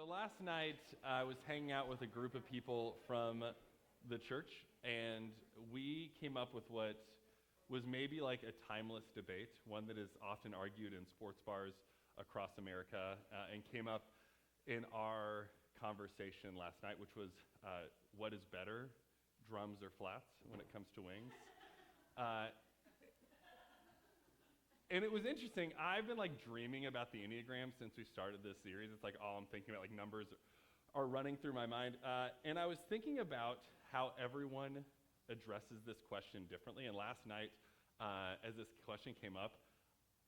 last night I was hanging out with a group of people from the church, and we came up with what was maybe like a timeless debate, one that is often argued in sports bars across America, and came up in our conversation last night, which was what is better, drums or flats, when it comes to wings. And it was interesting. I've been dreaming about the Enneagram since we started this series. It's all I'm thinking about, numbers are running through my mind. And I was thinking about how everyone addresses this question differently. And last night, as this question came up,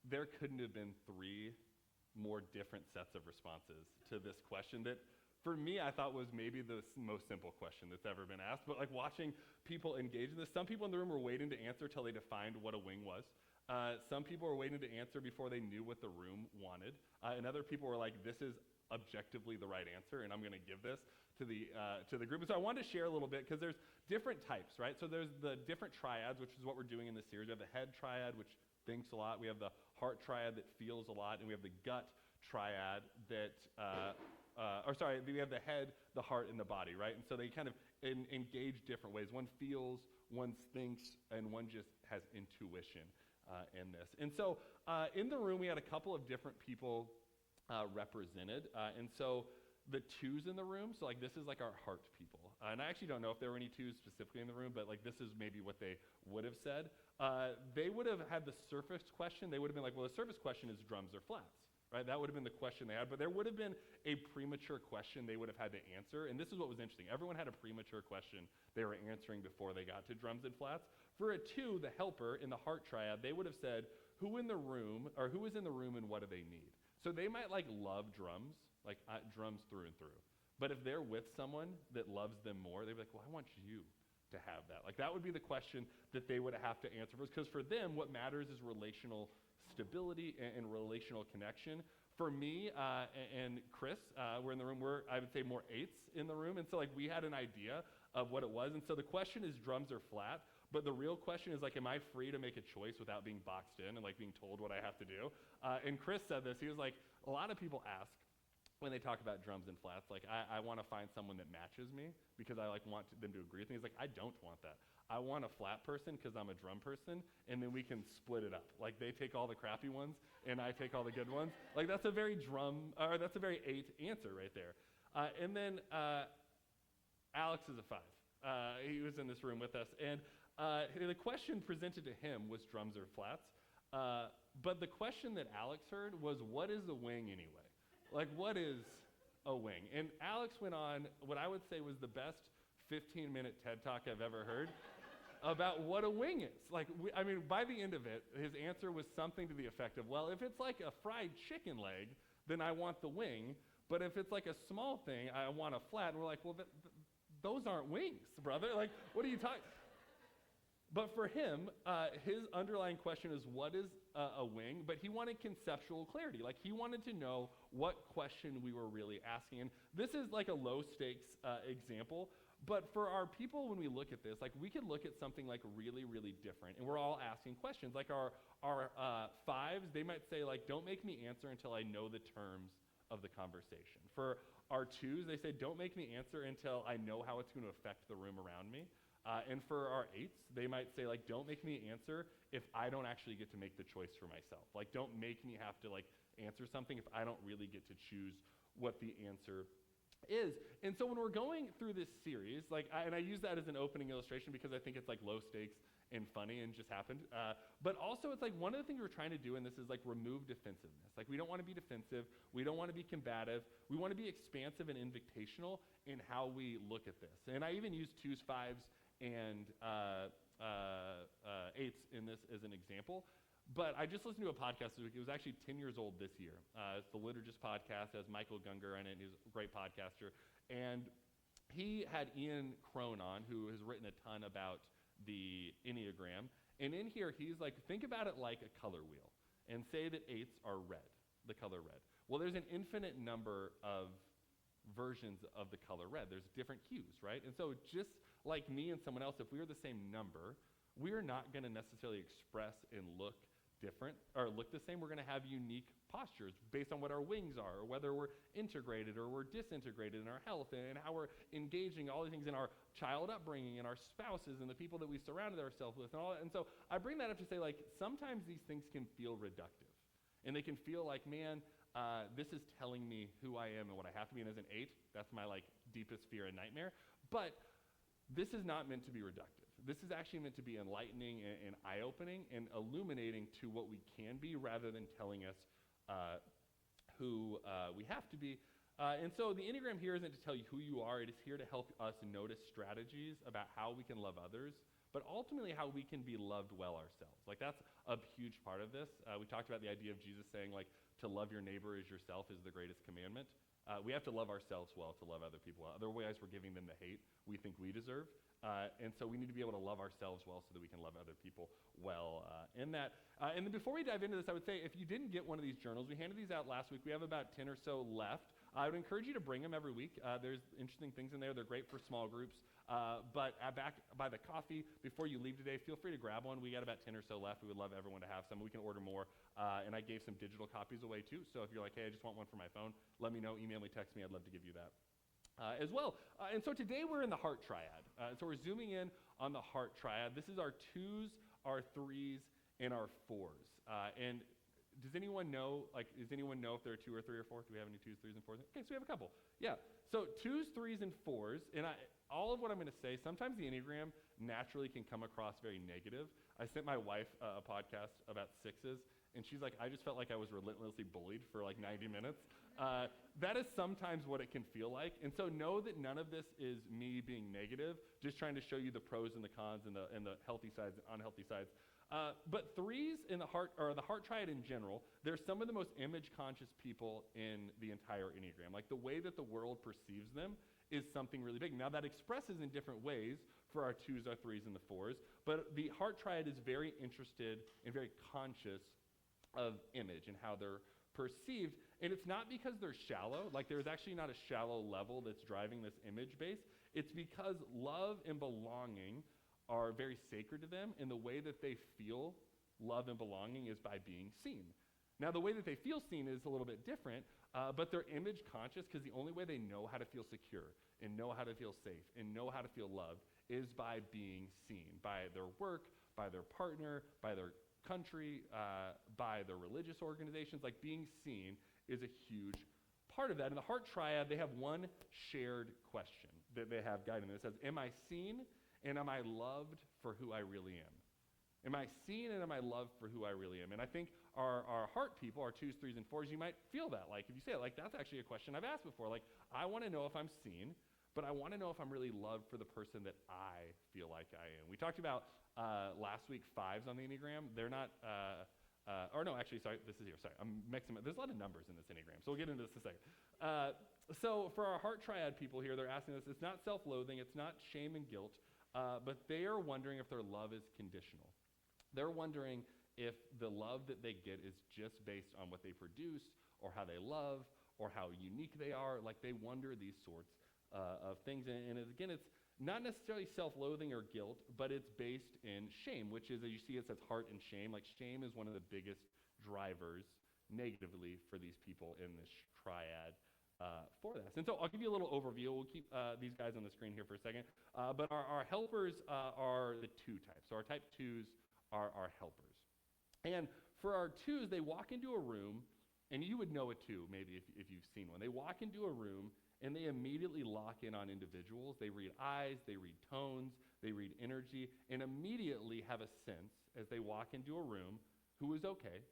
there couldn't have been three more different sets of responses to this question that, for me, I thought was maybe the most simple question that's ever been asked. But watching people engage in this, some people in the room were waiting to answer till they defined what a wing was. Some people were waiting to answer before they knew what the room wanted. And other people were like, this is objectively the right answer, and I'm going to give this to the group. And so I wanted to share a little bit, because there's different types, right? So there's the different triads, which is what we're doing in this series. We have the head triad, which thinks a lot. We have the heart triad that feels a lot. And we have the gut triad that, we have the head, the heart, and the body, right? And so they kind of engage different ways. One feels, one thinks, and one just has intuition in this. And so in the room, we had a couple of different people represented. And so the twos in the room, so this is our heart people. And I actually don't know if there were any twos specifically in the room, but this is maybe what they would have said. They would have had the surface question. They would have been well, the surface question is drums or flats, right? That would have been the question they had. But there would have been a premature question they would have had to answer. And this is what was interesting. Everyone had a premature question they were answering before they got to drums and flats. For a two, the helper in the heart triad, they would have said, who is in the room and what do they need? So they might love drums, drums through and through. But if they're with someone that loves them more, they'd be well, I want you to have that. That would be the question that they would have to answer. Because for them, what matters is relational stability and relational connection. For me and Chris, we're in the room, I would say more eights in the room. And so we had an idea of what it was. And so the question is drums or flat. But the real question is am I free to make a choice without being boxed in and being told what I have to do? And Chris said this. He was a lot of people ask when they talk about drums and flats, I want to find someone that matches me because I want them to agree with me. He's I don't want that. I want a flat person because I'm a drum person, and then we can split it up. They take all the crappy ones, and I take all the good ones. That's a very eight answer right there. And then Alex is a five. He was in this room with us, and the question presented to him was drums or flats. But the question that Alex heard was, what is a wing anyway? What is a wing? And Alex went on what I would say was the best 15-minute TED Talk I've ever heard about what a wing is. By the end of it, his answer was something to the effect of, well, if it's a fried chicken leg, then I want the wing. But if it's a small thing, I want a flat. And we're well, those aren't wings, brother. What are you talking? But for him, his underlying question is, what is a wing? But he wanted conceptual clarity. He wanted to know what question we were really asking. And this is a low-stakes example. But for our people, when we look at this, we could look at something really, really different. And we're all asking questions. Our fives, they might say, don't make me answer until I know the terms of the conversation. For our twos, they say, don't make me answer until I know how it's going to affect the room around me. And for our eights, they might say, don't make me answer if I don't actually get to make the choice for myself. Don't make me have to answer something if I don't really get to choose what the answer is. And so when we're going through this series, and I use that as an opening illustration because I think it's low stakes and funny and just happened. But also it's one of the things we're trying to do in this is remove defensiveness. We don't want to be defensive. We don't want to be combative. We want to be expansive and invitational in how we look at this. And I even use twos, fives, and eights in this as an example. But I just listened to a podcast this week. It was actually 10 years old this year. It's the Liturgist podcast. It has Michael Gungor in it. He's a great podcaster. And he had Ian Crone on, who has written a ton about the Enneagram. And in here, he's think about it like a color wheel. And say that eights are red, the color red. Well, there's an infinite number of versions of the color red. There's different hues, right? And so just like me and someone else, if we are the same number, we're not going to necessarily express and look different or look the same. We're going to have unique postures based on what our wings are, or whether we're integrated or we're disintegrated in our health, and how we're engaging all these things in our child upbringing and our spouses and the people that we surrounded ourselves with and all that. And so I bring that up to say, like, sometimes these things can feel reductive, and they can feel like, man, this is telling me who I am and what I have to be. And as an 8, that's my like deepest fear and nightmare. But this is not meant to be reductive. This is actually meant to be enlightening and eye-opening and illuminating to what we can be, rather than telling us who we have to be. And so the Enneagram here isn't to tell you who you are. It is here to help us notice strategies about how we can love others, but ultimately how we can be loved well ourselves. Like, that's a huge part of this. We talked about the idea of Jesus saying, like, to love your neighbor as yourself is the greatest commandment. We have to love ourselves well to love other people well. Otherwise, we're giving them the hate we think we deserve. And so we need to be able to love ourselves well so that we can love other people well in that. And then before we dive into this, I would say, if you didn't get one of these journals, we handed these out last week. We have about 10 or so left. I would encourage you to bring them every week. There's interesting things in there. They're great for small groups. But back by the coffee, before you leave today, feel free to grab one. We got about 10 or so left. We would love everyone to have some. We can order more. And I gave some digital copies away too. So if you're like, hey, I just want one for my phone, let me know, email me, text me. I'd love to give you that. As well. And so today we're in the heart triad. So we're zooming in on the heart triad. This is our 2s, our 3s, and our 4s. And does anyone know if there are 2 or 3 or 4? Do we have any 2s, 3s, and 4s? Okay, so we have a couple. Yeah. So 2s, 3s, and 4s, and all of what I'm going to say, sometimes the Enneagram naturally can come across very negative. I sent my wife a podcast about 6s, and she's like, I just felt like I was relentlessly bullied for like 90 minutes. That is sometimes what it can feel like. And so know that none of this is me being negative, just trying to show you the pros and the cons and the healthy sides and unhealthy sides. But 3s in the heart, or the heart triad in general, they're some of the most image-conscious people in the entire Enneagram. Like, the way that the world perceives them is something really big. Now, that expresses in different ways for our 2s, our 3s, and the 4s, but the heart triad is very interested and very conscious of image and how they're perceived. And it's not because they're shallow. Like, there's actually not a shallow level that's driving this image base. It's because love and belonging are very sacred to them, and the way that they feel love and belonging is by being seen. Now, the way that they feel seen is a little bit different, but they're image conscious because the only way they know how to feel secure and know how to feel safe and know how to feel loved is by being seen, by their work, by their partner, by their country, by their religious organizations. Like, being seen is a huge part of that. In the heart triad, they have one shared question that they have guiding them. It says, am I seen and am I loved for who I really am? Am I seen and am I loved for who I really am? And I think our heart people, our 2s, 3s, and 4s, you might feel that. Like, if you say it, like, that's actually a question I've asked before. Like, I want to know if I'm seen, but I want to know if I'm really loved for the person that I feel like I am. We talked about last week 5s on the Enneagram. They're not, this is here. Sorry, I'm mixing them. There's a lot of numbers in this Enneagram, so we'll get into this in a second. So for our heart triad people here, they're asking us, it's not self-loathing, it's not shame and guilt, but they are wondering if their love is conditional. They're wondering if the love that they get is just based on what they produce or how they love or how unique they are. Like, they wonder these sorts of things. And again, it's not necessarily self-loathing or guilt, but it's based in shame, which is, as you see, it says heart and shame. Like, shame is one of the biggest drivers negatively for these people in this triad for this. And so I'll give you a little overview. We'll keep these guys on the screen here for a second. But our helpers are the 2 types. So our type 2s are our helpers. And for our 2s, they walk into a room, and you would know it too, maybe if you've seen one. They walk into a room, and they immediately lock in on individuals. They read eyes, they read tones, they read energy, and immediately have a sense, as they walk into a room, who is okay,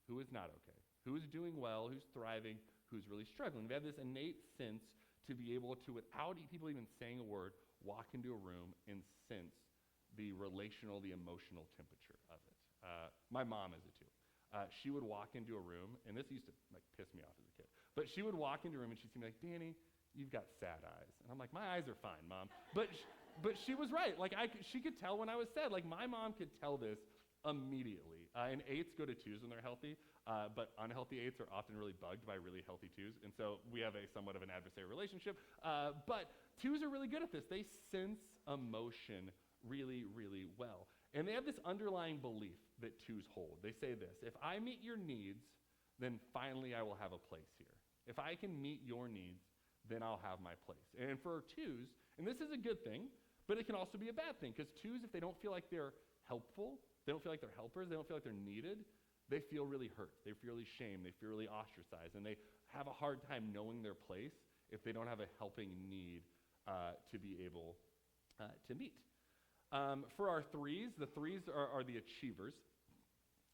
who is not okay, who is doing well, who's thriving, who's really struggling. They have this innate sense to be able to, without people even saying a word, walk into a room and sense the relational, the emotional temperature of it. My mom is a 2. She would walk into a room, and this used to like piss me off as a kid, but she would walk into a room and she'd see me like, Danny, you've got sad eyes. And I'm like, my eyes are fine, Mom. But she was right. Like, she could tell when I was sad. Like, my mom could tell this immediately. And 8s go to 2s when they're healthy, but unhealthy 8s are often really bugged by really healthy 2s. And so we have a somewhat of an adversarial relationship. But 2s are really good at this. They sense emotion really, really well. And they have this underlying belief that twos hold. They say this: if I meet your needs, then finally I will have a place here. If I can meet your needs, then I'll have my place. And for twos, and this is a good thing, but it can also be a bad thing, because twos, if they don't feel like they're helpful, they don't feel like they're helpers, they don't feel like they're needed, they feel really hurt, they feel really shamed, they feel really ostracized, and they have a hard time knowing their place if they don't have a helping need to be able to meet. For our threes, the threes are the achievers.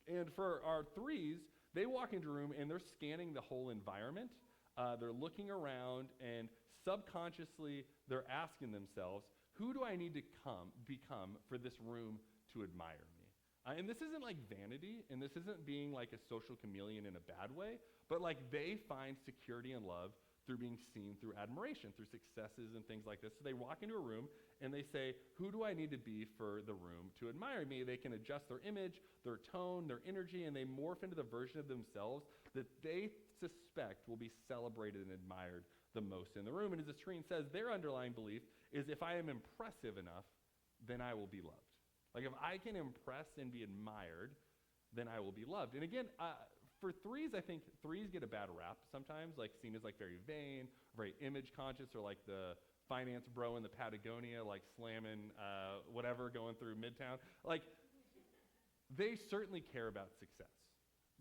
And for our threes, they walk into a room and they're scanning the whole environment. They're looking around, and subconsciously they're asking themselves, who do I need to become for this room to admire me? And this isn't like vanity, and this isn't being like a social chameleon in a bad way, but like they find security and love through being seen through admiration, through successes and things like this. So they walk into a room and they say, who do I need to be for the room to admire me? They can adjust their image, their tone, their energy, and they morph into the version of themselves that they suspect will be celebrated and admired the most in the room. And as the screen says, their underlying belief is, if I am impressive enough, then I will be loved. Like, if I can impress and be admired, then I will be loved. And again, for threes, I think threes get a bad rap sometimes, like seen as like very vain, very image conscious, or like the finance bro in the Patagonia, like slamming whatever going through Midtown. Like, they certainly care about success,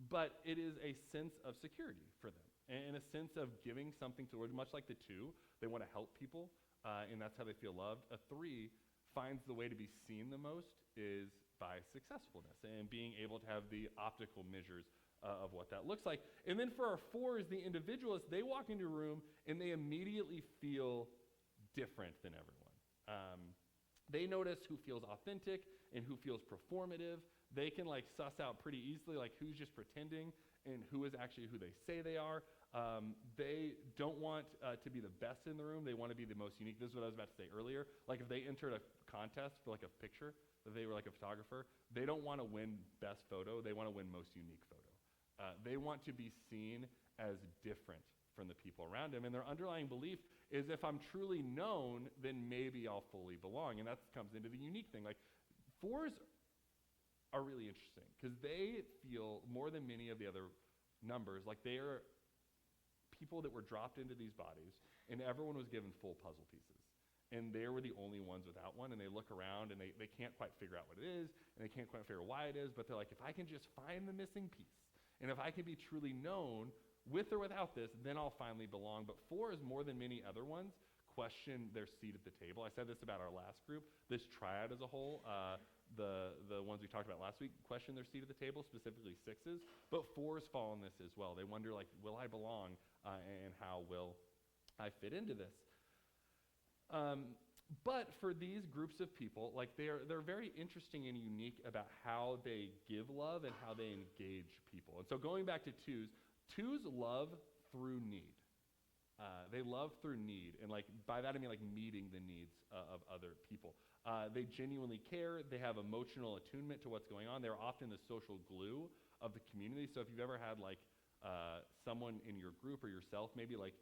but it is a sense of security for them, and a sense of giving something to the world, much like the two. They want to help people, and that's how they feel loved. A three finds the way to be seen the most is by successfulness and being able to have the optical measures of what that looks like. And then for our fours, the individualists, they walk into a room and they immediately feel different than everyone. They notice who feels authentic and who feels performative. They can like suss out pretty easily like who's just pretending and who is actually who they say they are. They don't want to be the best in the room. They want to be the most unique. This is what I was about to say earlier. Like, if they entered a contest for like a picture, if they were like a photographer, they don't want to win best photo. They want to win most unique photo. They want to be seen as different from the people around them. And their underlying belief is, if I'm truly known, then maybe I'll fully belong. And that comes into the unique thing. Like, fours are really interesting because they feel more than many of the other numbers like they are people that were dropped into these bodies, and everyone was given full puzzle pieces. And they were the only ones without one, and they look around and they can't quite figure out what it is, and they can't quite figure out why it is, but they're like, if I can just find the missing piece, and if I can be truly known with or without this, then I'll finally belong. But fours, more than many other ones, question their seat at the table. I said this about our last group. This triad as a whole, the ones we talked about last week, question their seat at the table, specifically sixes. But fours fall in this as well. They wonder, like, will I belong, and how will I fit into this? But for these groups of people, like they're very interesting and unique about how they give love and how they engage people. And so going back to twos love through need. They love through need, and like by that I mean like meeting the needs of other people. They genuinely care. They have emotional attunement to what's going on. They're often the social glue of the community. So if you've ever had like someone in your group or yourself maybe like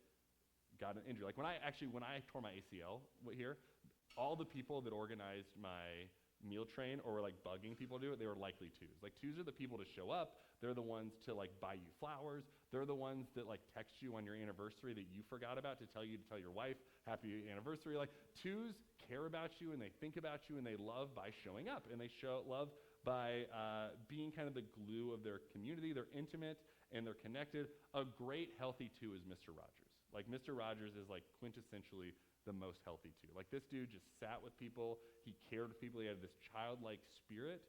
got an injury, like when I tore my ACL here, all the people that organized my meal train or were like bugging people to do it, they were likely twos. Like, twos are the people to show up. They're the ones to like buy you flowers. They're the ones that like text you on your anniversary that you forgot about to tell your wife happy anniversary. Like, twos care about you and they think about you and they love by showing up, and they show love by being kind of the glue of their community. They're intimate and they're connected. A great healthy two is Mr. Rogers. Like, Mr. Rogers is like quintessentially the most healthy two. Like, this dude just sat with people. He cared with people. He had this childlike spirit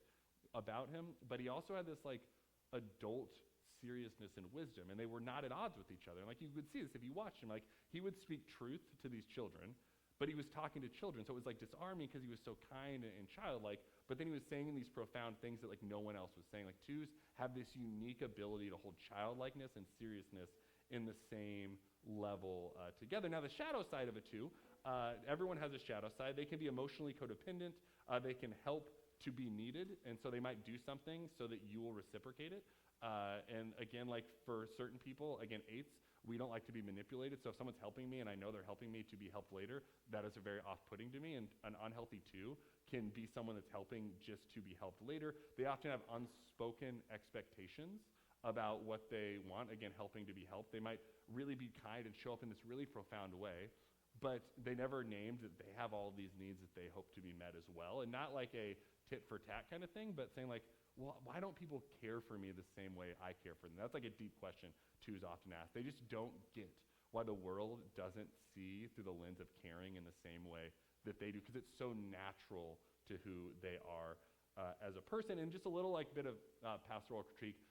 about him, but he also had this like adult seriousness and wisdom, and they were not at odds with each other. And like, you would see this if you watched him. Like, he would speak truth to these children, but he was talking to children, so it was like disarming because he was so kind and childlike, but then he was saying these profound things that like no one else was saying. Like, twos have this unique ability to hold childlikeness and seriousness in the same level together. Now, the shadow side of a two, everyone has a shadow side. They can be emotionally codependent. They can help to be needed, and so they might do something so that you will reciprocate it. And again, like for certain people, again, eights, we don't like to be manipulated. So if someone's helping me and I know they're helping me to be helped later, that is a very off-putting to me. And an unhealthy 2 can be someone that's helping just to be helped later. They often have unspoken expectations about what they want, again, helping to be helped. They might really be kind and show up in this really profound way, but they never named that they have all these needs that they hope to be met as well. And not like a tit for tat kind of thing, but saying like, well, why don't people care for me the same way I care for them? That's like a deep question 2s often ask. They just don't get why the world doesn't see through the lens of caring in the same way that they do, because it's so natural to who they are as a person. And just a little like bit of pastoral critique,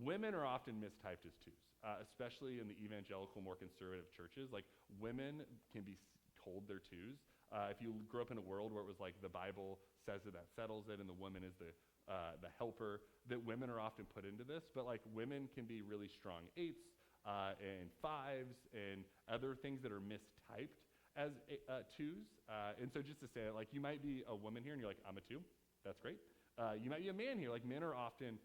women are often mistyped as 2s, especially in the evangelical, more conservative churches. Like women can be told they're 2s. If you grew up in a world where it was like the Bible says that settles it and the woman is the helper, that women are often put into this. But like women can be really strong 8s and 5s and other things that are mistyped as 2s. And so just to say it, like you might be a woman here and you're like, I'm a 2. That's great. You might be a man here. Like men are often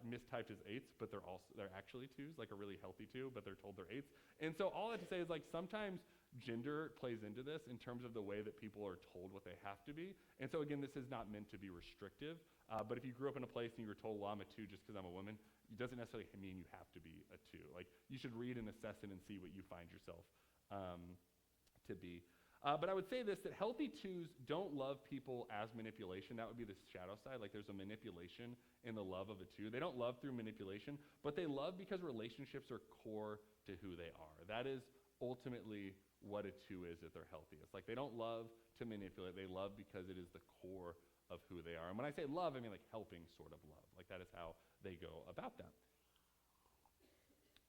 mistyped as 8s, but they're actually 2s, like a really healthy 2, but they're told they're 8s. And so all I have to say is like sometimes gender plays into this in terms of the way that people are told what they have to be. And so again, this is not meant to be restrictive, but if you grew up in a place and you were told, well, I'm a 2 just because I'm a woman, it doesn't necessarily mean you have to be a 2. Like you should read and assess it and see what you find yourself to be. But I would say this, that healthy 2s don't love people as manipulation. That would be the shadow side. Like there's a manipulation in the love of a 2. They don't love through manipulation, but they love because relationships are core to who they are. That is ultimately what a 2 is at their healthiest. Like they don't love to manipulate. They love because it is the core of who they are. And when I say love, I mean like helping sort of love. Like that is how they go about that.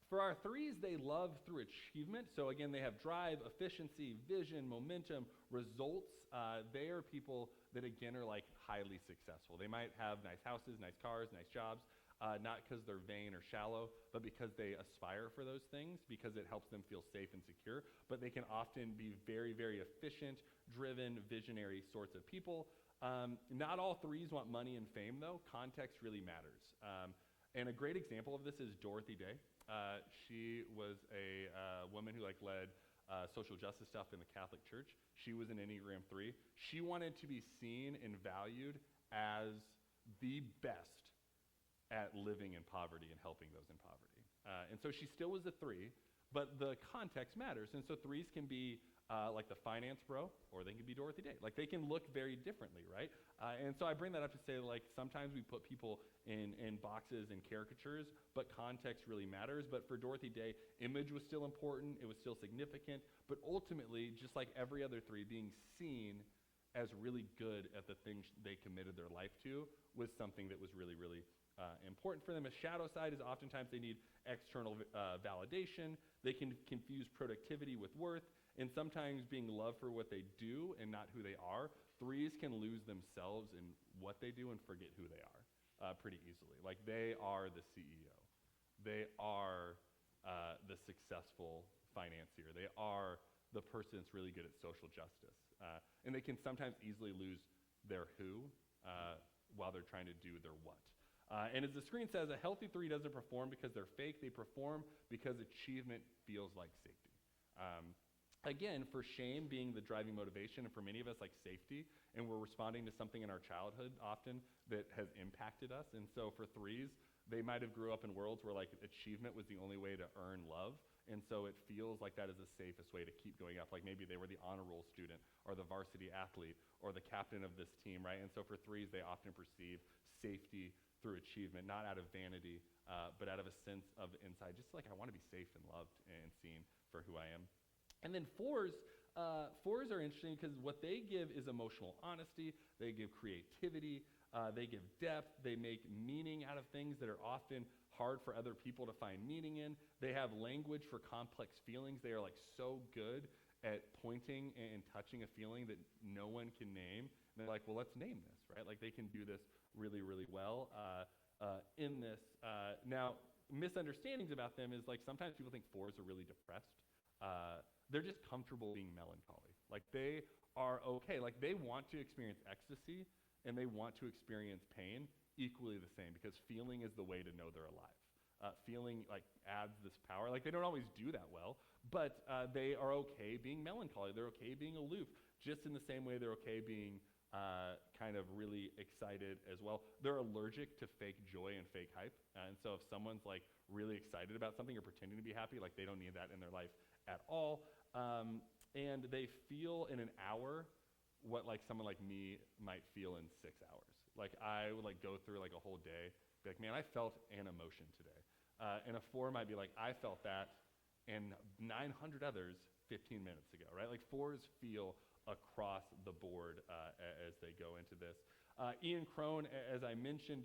For our 3s, they love through achievement. So again, they have drive, efficiency, vision, momentum, results. They are people that again are like highly successful. They might have nice houses, nice cars, nice jobs, not because they're vain or shallow, but because they aspire for those things, because it helps them feel safe and secure. But they can often be very, very efficient, driven, visionary sorts of people. Not all 3s want money and fame though. Context really matters. And a great example of this is Dorothy Day. She was a woman who like led social justice stuff in the Catholic Church. She was an Enneagram 3. She wanted to be seen and valued as the best at living in poverty and helping those in poverty. And so she still was a 3, but the context matters. And so 3s can be like the finance bro, or they can be Dorothy Day. Like they can look very differently, right? And so I bring that up to say like sometimes we put people in boxes and caricatures, but context really matters. But for Dorothy Day, image was still important, it was still significant, but ultimately, just like every other 3, being seen as really good at the things they committed their life to was something that was really, really important for them. A shadow side is oftentimes they need external validation. They can confuse productivity with worth, and sometimes being loved for what they do and not who they are. 3s can lose themselves in what they do and forget who they are pretty easily. Like they are the CEO. They are the successful financier. They are the person that's really good at social justice. And they can sometimes easily lose their who while they're trying to do their what. And as the screen says, a healthy 3 doesn't perform because they're fake. They perform because achievement feels like safety. Again, for shame being the driving motivation, and for many of us like safety, and we're responding to something in our childhood often that has impacted us. And so for 3s, they might have grew up in worlds where like achievement was the only way to earn love. And so it feels like that is the safest way to keep going up. Like maybe they were the honor roll student or the varsity athlete or the captain of this team, right? And so for 3s, they often perceive safety through achievement, not out of vanity, but out of a sense of inside, just like I want to be safe and loved and seen for who I am. And then 4s are interesting because what they give is emotional honesty, they give creativity, they give depth, they make meaning out of things that are often hard for other people to find meaning in. They have language for complex feelings. They are like so good at pointing and touching a feeling that no one can name. And they're like, well, let's name this, right? Like they can do this really, really well in this. Now, misunderstandings about them is like sometimes people think 4s are really depressed. They're just comfortable being melancholy. Like they are okay. Like they want to experience ecstasy and they want to experience pain equally the same because feeling is the way to know they're alive. feeling like adds this power. Like they don't always do that well, but they are okay being melancholy. They're okay being aloof, just in the same way they're okay being kind of really excited as well. They're allergic to fake joy and fake hype. And so if someone's like really excited about something or pretending to be happy, like they don't need that in their life at all. And they feel in an hour what like someone like me might feel in 6 hours. Like I would like go through like a whole day, be like, man, I felt an emotion today. And a 4 might be like, I felt that and 900 others 15 minutes ago, right? Like 4s feel across the board as they go into this. Ian Crone, as I mentioned,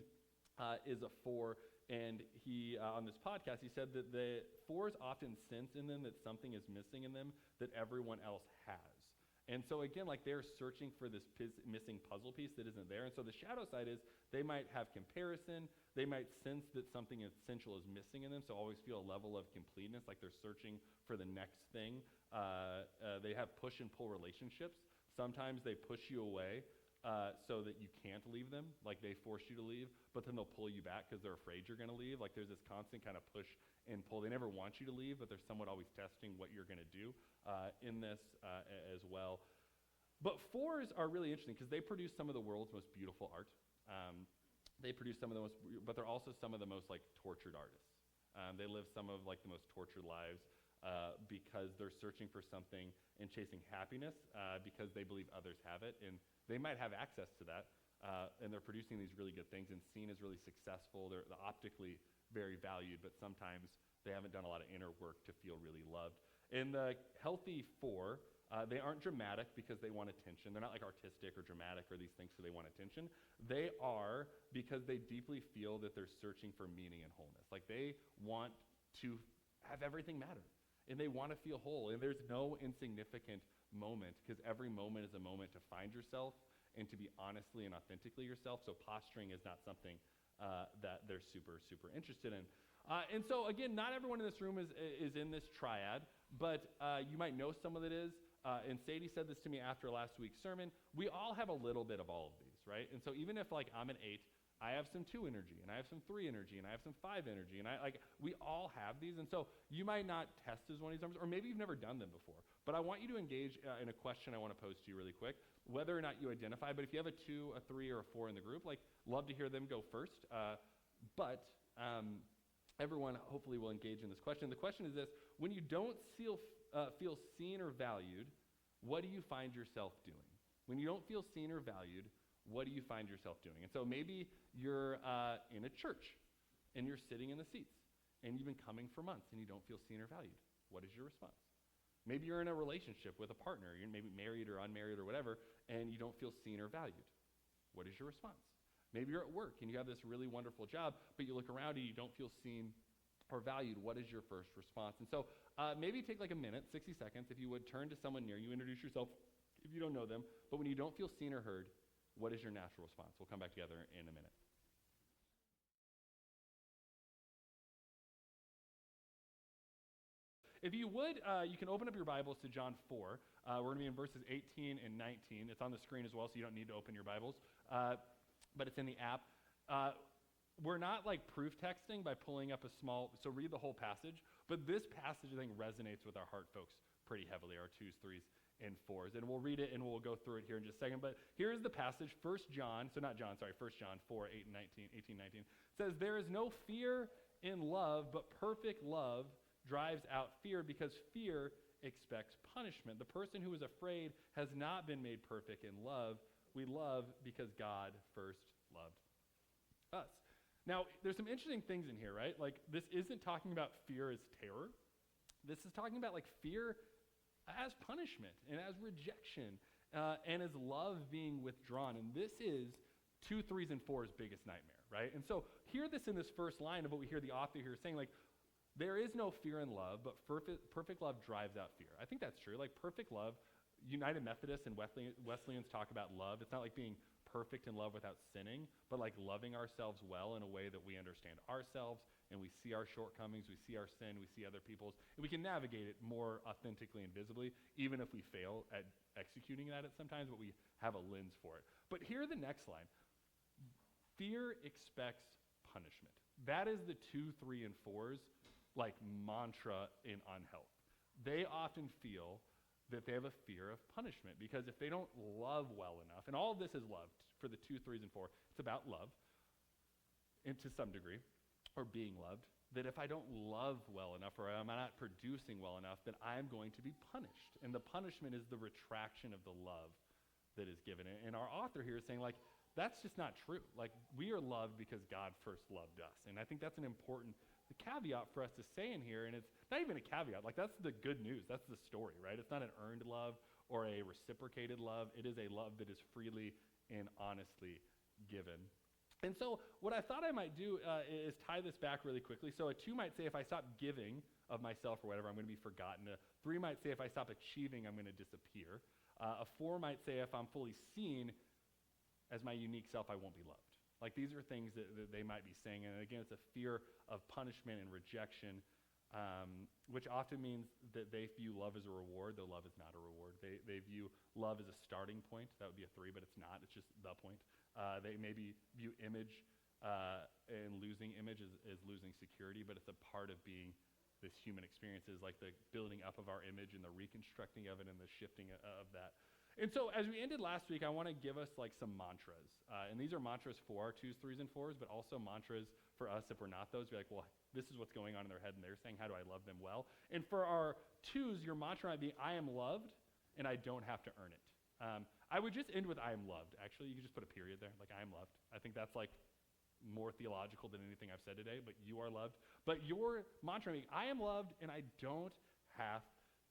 is a 4, and he, on this podcast, he said that the 4s often sense in them that something is missing in them that everyone else has. And so again, like they're searching for this missing puzzle piece that isn't there. And so the shadow side is they might have comparison. They might sense that something essential is missing in them, so always feel a level of completeness, like they're searching for the next thing. They have push and pull relationships. Sometimes they push you away so that you can't leave them, like they force you to leave, but then they'll pull you back because they're afraid you're going to leave. Like there's this constant kind of push and pull. They never want you to leave, but they're somewhat always testing what you're going to do in this as well. But 4s are really interesting because they produce some of the world's most beautiful art. They produce some of the most, but they're also some of the most like tortured artists. They live some of like the most tortured lives because they're searching for something and chasing happiness because they believe others have it, and they might have access to that, and they're producing these really good things and seen as really successful. They're optically very valued, but sometimes they haven't done a lot of inner work to feel really loved. In the healthy 4, they aren't dramatic because they want attention. They're not like artistic or dramatic or these things because they want attention. They are because they deeply feel that they're searching for meaning and wholeness. Like they want to have everything matter, and they want to feel whole. And there's no insignificant moment because every moment is a moment to find yourself and to be honestly and authentically yourself. So posturing is not something that they're super, super interested in. And so again, not everyone in this room is in this triad, but you might know someone that is. And Sadie said this to me after last week's sermon. We all have a little bit of all of these, right? And so even if like I'm an 8, I have some 2 energy, and I have some 3 energy, and I have some 5 energy, and we all have these. And so you might not test as one of these numbers, or maybe you've never done them before. But I want you to engage in a question I want to pose to you really quick, whether or not you identify. But if you have a 2, a 3, or a 4 in the group, like love to hear them go first. But everyone hopefully will engage in this question. The question is this: when you don't feel seen or valued, what do you find yourself doing? When you don't feel seen or valued, what do you find yourself doing? And so maybe you're in a church and you're sitting in the seats and you've been coming for months and you don't feel seen or valued. What is your response? Maybe you're in a relationship with a partner, you're maybe married or unmarried or whatever, and you don't feel seen or valued. What is your response? Maybe you're at work and you have this really wonderful job, but you look around and you don't feel seen or valued. What is your first response? And so maybe take like a minute, 60 seconds, if you would, turn to someone near you, introduce yourself if you don't know them. But when you don't feel seen or heard, what is your natural response? We'll come back together in a minute. If you would, you can open up your Bibles to John 4. We're going to be in verses 18 and 19. It's on the screen as well, so you don't need to open your Bibles. But it's in the app. We're not like proof texting by pulling up a small, so read the whole passage. But this passage, I think, resonates with our heart folks pretty heavily, our 2s, 3s, and 4s. And we'll read it and we'll go through it here in just a second. But here's the passage, 1 John 4, 8 and 19, 18, 19. It says, "There is no fear in love, but perfect love drives out fear, because fear expects punishment. The person who is afraid has not been made perfect in love. We love because God first loved us." Now, there's some interesting things in here, right? Like, this isn't talking about fear as terror. This is talking about like fear as punishment and as rejection and as love being withdrawn. And this is 2, 3s, and 4's biggest nightmare, right? And so hear this in this first line of what we hear the author here saying, like, there is no fear in love, but perfect love drives out fear. I think that's true. Like perfect love, United Methodists and Wesleyans talk about love. It's not like being perfect in love without sinning, but like loving ourselves well in a way that we understand ourselves and we see our shortcomings, we see our sin, we see other people's, and we can navigate it more authentically and visibly, even if we fail at executing that at sometimes, but we have a lens for it. But here the next line: fear expects punishment. that is the 2, 3, and 4's like mantra in unhealth. They often feel that they have a fear of punishment because if they don't love well enough, and all of this is loved for the 2, 3s, and 4, it's about love, and to some degree, or being loved, that if I don't love well enough or I'm not producing well enough, then I'm going to be punished. And the punishment is the retraction of the love that is given. And our author here is saying, like, that's just not true. Like, we are loved because God first loved us. And I think that's an important caveat for us to say in here. And it's not even a caveat. Like, that's the good news. That's the story, right? It's not an earned love or a reciprocated love. It is a love that is freely and honestly given. And so what I thought I might do is tie this back really quickly. So a 2 might say if I stop giving of myself or whatever, I'm going to be forgotten. A 3 might say if I stop achieving, I'm going to disappear. A 4 might say if I'm fully seen as my unique self, I won't be loved. Like, these are things that they might be saying. And again, it's a fear of punishment and rejection, which often means that they view love as a reward, though love is not a reward. They view love as a starting point. That would be a 3, but it's not. It's just the point. They maybe view image and losing image as losing security, but it's a part of being this human experience, is like the building up of our image and the reconstructing of it and the shifting of that. And so as we ended last week, I want to give us like some mantras. And these are mantras for our 2s, 3s, and 4s, but also mantras for us if we're not those. Be like, well, this is what's going on in their head, and they're saying, how do I love them well? And for our 2s, your mantra might be, I am loved, and I don't have to earn it. I would just end with I am loved. Actually, you could just put a period there, like I am loved. I think that's like more theological than anything I've said today, but you are loved. But your mantra, I am loved and I don't have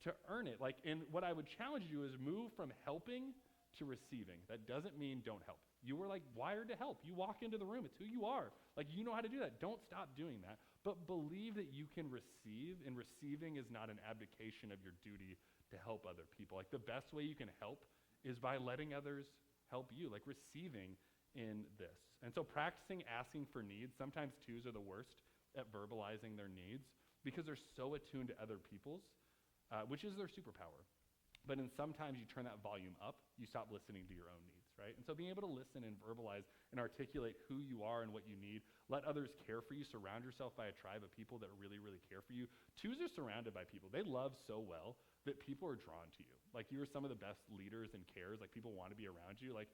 to earn it. Like, and what I would challenge you is move from helping to receiving. That doesn't mean don't help. You were like wired to help. You walk into the room, it's who you are. Like, you know how to do that. Don't stop doing that. But believe that you can receive, and receiving is not an abdication of your duty to help other people. Like, the best way you can help is by letting others help you, like receiving in this. And so practicing asking for needs. Sometimes 2s are the worst at verbalizing their needs because they're so attuned to other people's, which is their superpower. But then sometimes you turn that volume up, you stop listening to your own needs, right? And so being able to listen and verbalize and articulate who you are and what you need, let others care for you, surround yourself by a tribe of people that really, really care for you. 2s are surrounded by people. They love so well that people are drawn to you. Like, you're some of the best leaders and cares. Like, people want to be around you. Like,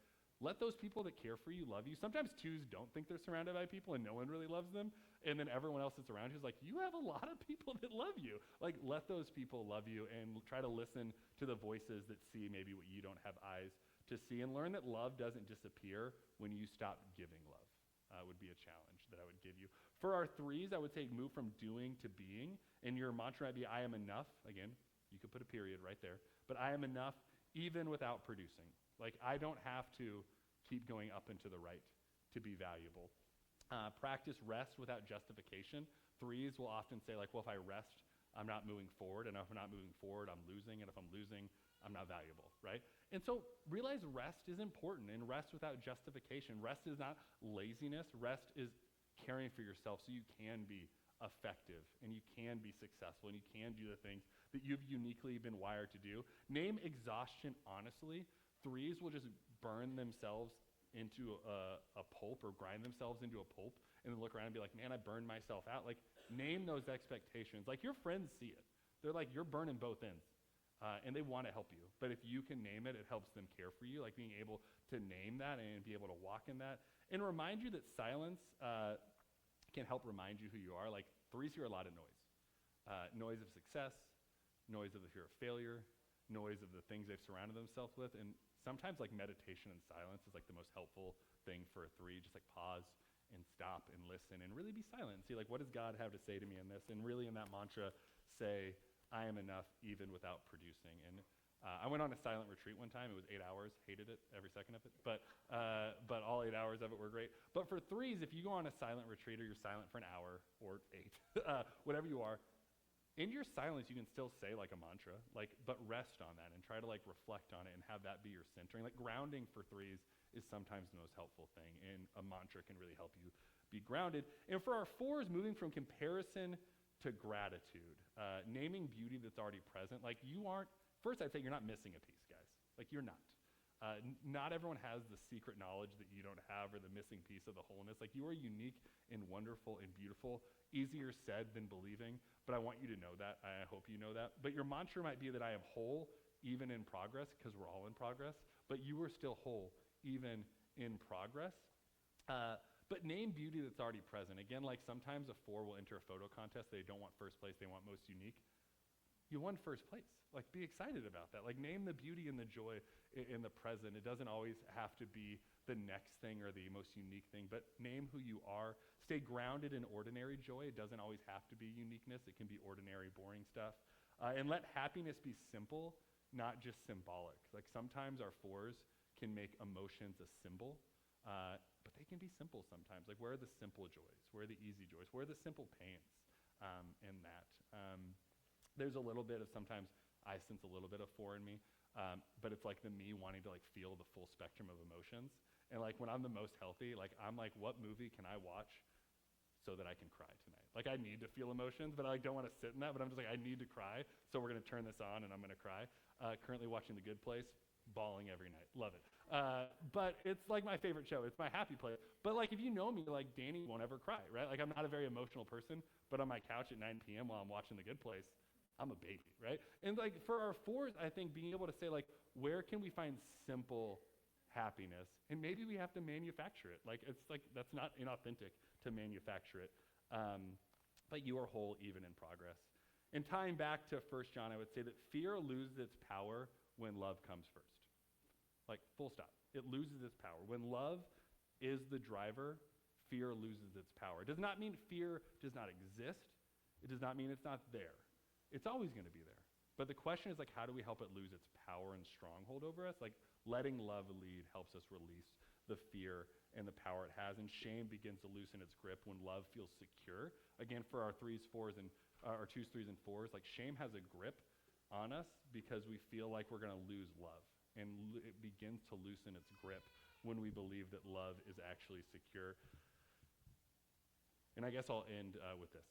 let those people that care for you love you. Sometimes 2s don't think they're surrounded by people and no one really loves them. And then everyone else that's around you is like, you have a lot of people that love you. Like, let those people love you and try to listen to the voices that see maybe what you don't have eyes to see, and learn that love doesn't disappear when you stop giving love. Would be a challenge that I would give you. For our 3s, I would say move from doing to being. And your mantra might be, I am enough. Again, you could put a period right there. But I am enough even without producing. Like, I don't have to keep going up and to the right to be valuable. Practice rest without justification. 3s will often say, like, well, if I rest, I'm not moving forward. And if I'm not moving forward, I'm losing. And if I'm losing, I'm not valuable, right? And so realize rest is important, and rest without justification. Rest is not laziness. Rest is caring for yourself so you can be effective and you can be successful and you can do the things that you've uniquely been wired to do. Name exhaustion honestly. 3s will just burn themselves into a pulp, or grind themselves into a pulp, and then look around and be like, man, I burned myself out. Like, name those expectations. Like, your friends see it. They're like, you're burning both ends. And they want to help you. But if you can name it, it helps them care for you. Like, being able to name that and be able to walk in that. And remind you that silence can help remind you who you are. Like, 3s hear a lot of noise. Noise of success, noise of the fear of failure, noise of the things they've surrounded themselves with. And sometimes, like, meditation and silence is like the most helpful thing for a 3. Just like pause and stop and listen and really be silent and see, like, what does God have to say to me in this? And really in that mantra say, I am enough even without producing. And I went on a silent retreat one time. It was 8 hours. Hated it, every second of it. But all 8 hours of it were great. But for 3s, if you go on a silent retreat, or you're silent for an hour or 8, whatever you are, in your silence, you can still say like a mantra, like, but rest on that and try to like reflect on it and have that be your centering. Like, grounding for 3s is sometimes the most helpful thing, and a mantra can really help you be grounded. And for our 4s, moving from comparison to gratitude, naming beauty that's already present. Like, you aren't, first I'd say you're not missing a piece, guys. Like, you're not. Not everyone has the secret knowledge that you don't have or the missing piece of the wholeness. Like, you are unique and wonderful and beautiful. Easier said than believing, but I want you to know that. I hope you know that. But your mantra might be that I am whole even in progress, because we're all in progress, but you are still whole even in progress. But name beauty that's already present. Again, like sometimes a 4 will enter a photo contest. They don't want first place, they want most unique. You won first place. Like, be excited about that. Like, name the beauty and the joy in the present. It doesn't always have to be the next thing or the most unique thing, but name who you are. Stay grounded in ordinary joy. It doesn't always have to be uniqueness. It can be ordinary, boring stuff. And let happiness be simple, not just symbolic. Like, sometimes our 4s can make emotions a symbol, but they can be simple sometimes. Like, where are the simple joys? Where are the easy joys? Where are the simple pains in that? There's a little bit of, sometimes I sense a little bit of 4 in me, but it's like the me wanting to like feel the full spectrum of emotions. And like when I'm the most healthy, like I'm like, what movie can I watch so that I can cry tonight? Like, I need to feel emotions, but I like, don't want to sit in that, but I'm just like, I need to cry, so we're going to turn this on and I'm going to cry. Currently watching The Good Place, bawling every night. Love it. But it's like my favorite show. It's my happy place. But like, if you know me, like Danny won't ever cry, right? Like, I'm not a very emotional person, but on my couch at 9 p.m. while I'm watching The Good Place, I'm a baby, right? And like for our 4s, I think being able to say like, where can we find simple happiness? And maybe we have to manufacture it. Like, it's like, that's not inauthentic to manufacture it. But you are whole even in progress. And tying back to 1 John, I would say that fear loses its power when love comes first. Like, full stop. It loses its power. When love is the driver, fear loses its power. It does not mean fear does not exist. It does not mean it's not there. It's always going to be there. But the question is, like, how do we help it lose its power and stronghold over us? Like, letting love lead helps us release the fear and the power it has. And shame begins to loosen its grip when love feels secure. Again, for our 3s, 4s, and our 2s, 3s, and 4s, like, shame has a grip on us because we feel like we're going to lose love. And it begins to loosen its grip when we believe that love is actually secure. And I guess I'll end with this.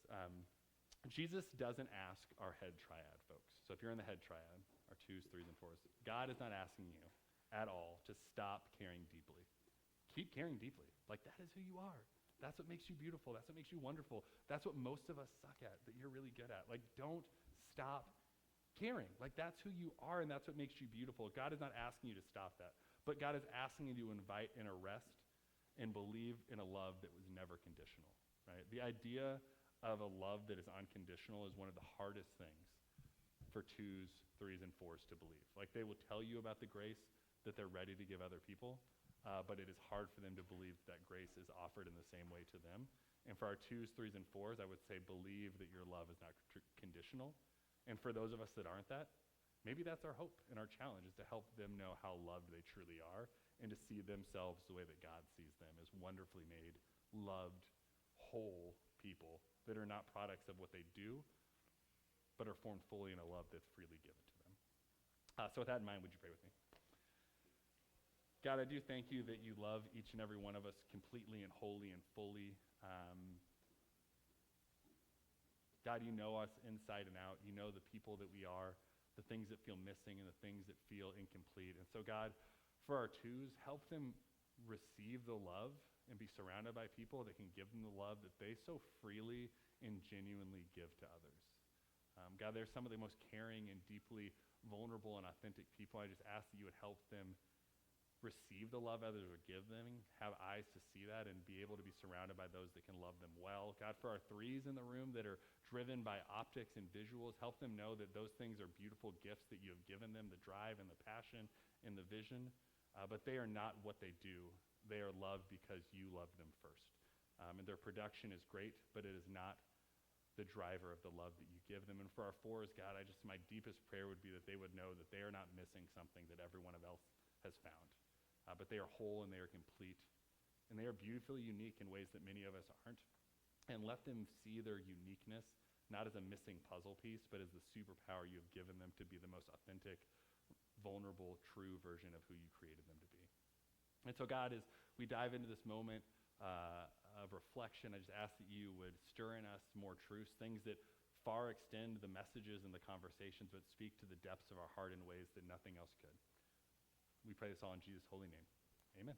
Jesus doesn't ask our head triad, folks. So if you're in the head triad, our 2s, 3s, and 4s, God is not asking you at all to stop caring deeply. Keep caring deeply. Like, that is who you are. That's what makes you beautiful. That's what makes you wonderful. That's what most of us suck at, that you're really good at. Like, don't stop caring. Like, that's who you are, and that's what makes you beautiful. God is not asking you to stop that, but God is asking you to invite and arrest and believe in a love that was never conditional, right? The idea of a love that is unconditional is one of the hardest things for 2s, 3s, and 4s to believe. Like, they will tell you about the grace that they're ready to give other people, but it is hard for them to believe that grace is offered in the same way to them. And for our 2s, 3s, and 4s, I would say believe that your love is not conditional. And for those of us that aren't that, maybe that's our hope and our challenge, is to help them know how loved they truly are and to see themselves the way that God sees them, as wonderfully made, loved, whole people that are not products of what they do, but are formed fully in a love that's freely given to them. So with that in mind, would you pray with me? God, I do thank you that you love each and every one of us completely and wholly and fully. God, you know us inside and out. You know the people that we are, the things that feel missing and the things that feel incomplete. And so, God, for our 2s, help them receive the love and be surrounded by people that can give them the love that they so freely and genuinely give to others. God, they're some of the most caring and deeply vulnerable and authentic people. I just ask that you would help them receive the love others would give them, have eyes to see that, and be able to be surrounded by those that can love them well. God, for our 3s in the room that are driven by optics and visuals, help them know that those things are beautiful gifts that you have given them, the drive and the passion and the vision, but they are not what they do. They are loved because you loved them first. And their production is great, but it is not the driver of the love that you give them. And for our 4s, God, my deepest prayer would be that they would know that they are not missing something that everyone else has found. But they are whole and they are complete. And they are beautifully unique in ways that many of us aren't. And let them see their uniqueness, not as a missing puzzle piece, but as the superpower you have given them to be the most authentic, vulnerable, true version of who you created them to be. And so, God, as we dive into this moment of reflection, I just ask that you would stir in us more truths, things that far extend the messages and the conversations, but speak to the depths of our heart in ways that nothing else could. We pray this all in Jesus' holy name. Amen.